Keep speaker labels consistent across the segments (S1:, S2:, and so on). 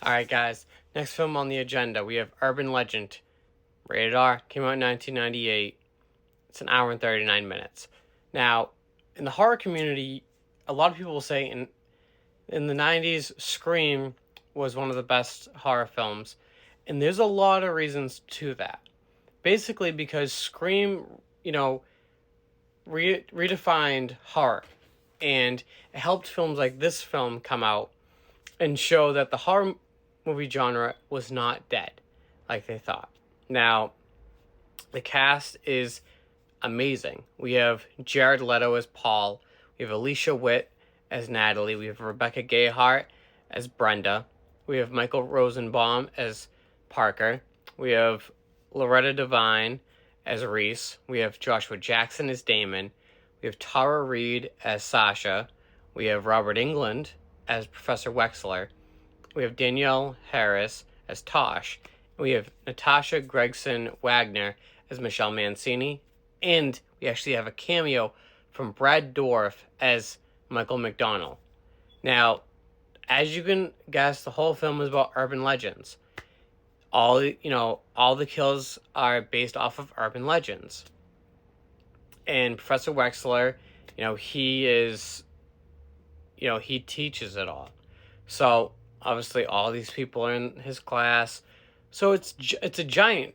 S1: Alright, guys. Next film on the agenda, we have Urban Legend. Rated R. Came out in 1998. It's an hour and 39 minutes. Now, in the horror community, a lot of people will say in the 90s, Scream was one of the best horror films. And there's a lot of reasons to that. Basically, because Scream, redefined horror. And it helped films like this film come out and show that the horror movie genre was not dead like they thought. Now, the cast is amazing. We have Jared Leto as Paul. We have Alicia Witt as Natalie. We have Rebecca Gayheart as Brenda. We have Michael Rosenbaum as Parker. We have Loretta Devine as Reese. We have Joshua Jackson as Damon. We have Tara Reid as Sasha. We have Robert Englund as Professor Wexler. We have Danielle Harris as Tosh. We have Natasha Gregson Wagner as Michelle Mancini. And we actually have a cameo from Brad Dourif as Michael McDonald. Now, as you can guess, the whole film is about urban legends. All the kills are based off of urban legends. And Professor Wexler, he teaches it all. So obviously all these people are in his class. So it's a giant,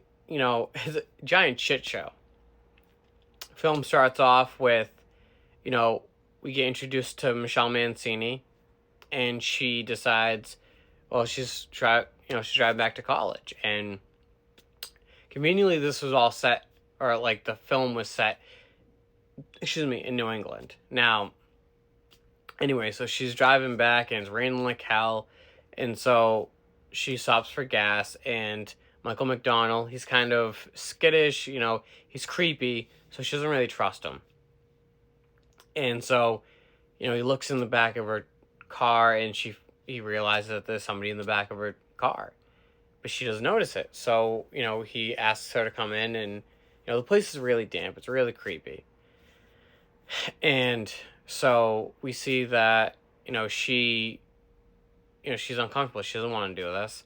S1: giant shit show. Film starts off with, we get introduced to Michelle Mancini, and she decides, well, she's driving back to college, and conveniently this was all set, or like the film was set, in New England. Now, anyway, so she's driving back, and it's raining like hell, and so she stops for gas, and Michael McDonald, he's kind of skittish, he's creepy, so she doesn't really trust him. And so, he looks in the back of her car, and he realizes that there's somebody in the back of her car, but she doesn't notice it. So, he asks her to come in, and, the place is really damp. It's really creepy. And so we see that, she's uncomfortable. She doesn't want to do this.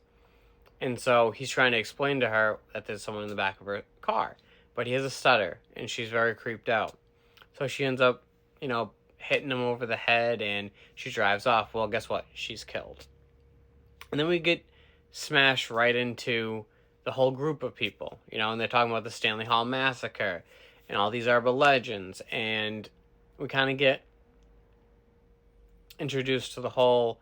S1: And so he's trying to explain to her that there's someone in the back of her car, but he has a stutter, and she's very creeped out. So she ends up, hitting him over the head, and she drives off. Well, guess what? She's killed. And then we get smashed right into the whole group of people, and they're talking about the Stanley Hall Massacre and all these urban legends, and we kind of get introduced to the whole,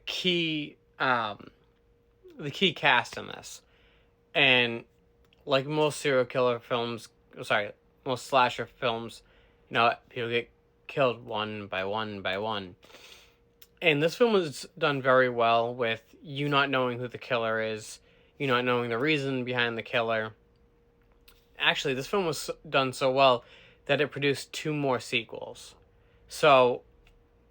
S1: key, the key cast in this. And like most most slasher films, people get killed one by one by one. And this film was done very well with you not knowing who the killer is, you not knowing the reason behind the killer. Actually, this film was done so well that it produced 2 more sequels. So,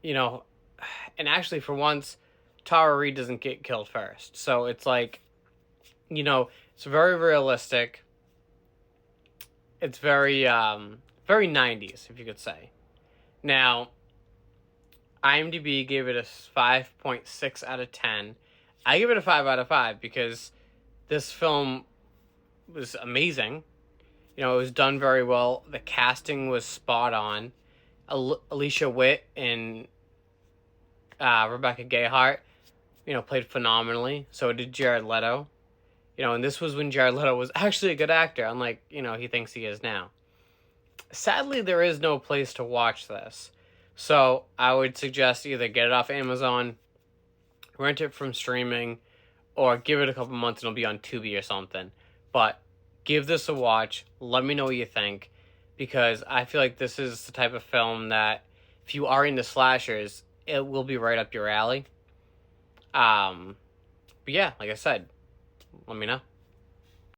S1: and actually for once, Tara Reid doesn't get killed first. So it's like, it's very realistic. It's very, very 90s, if you could say. Now, IMDb gave it a 5.6 out of 10. I give it a 5 out of 5 because this film was amazing. It was done very well. The casting was spot on. Alicia Witt and Rebecca Gayheart, played phenomenally. So did Jared Leto. And this was when Jared Leto was actually a good actor, unlike, he thinks he is now. Sadly, there is no place to watch this. So I would suggest either get it off Amazon, rent it from streaming, or give it a couple months and it'll be on Tubi or something. But give this a watch. Let me know what you think, because I feel like this is the type of film that if you are into slashers, it will be right up your alley. But yeah, like I said, let me know.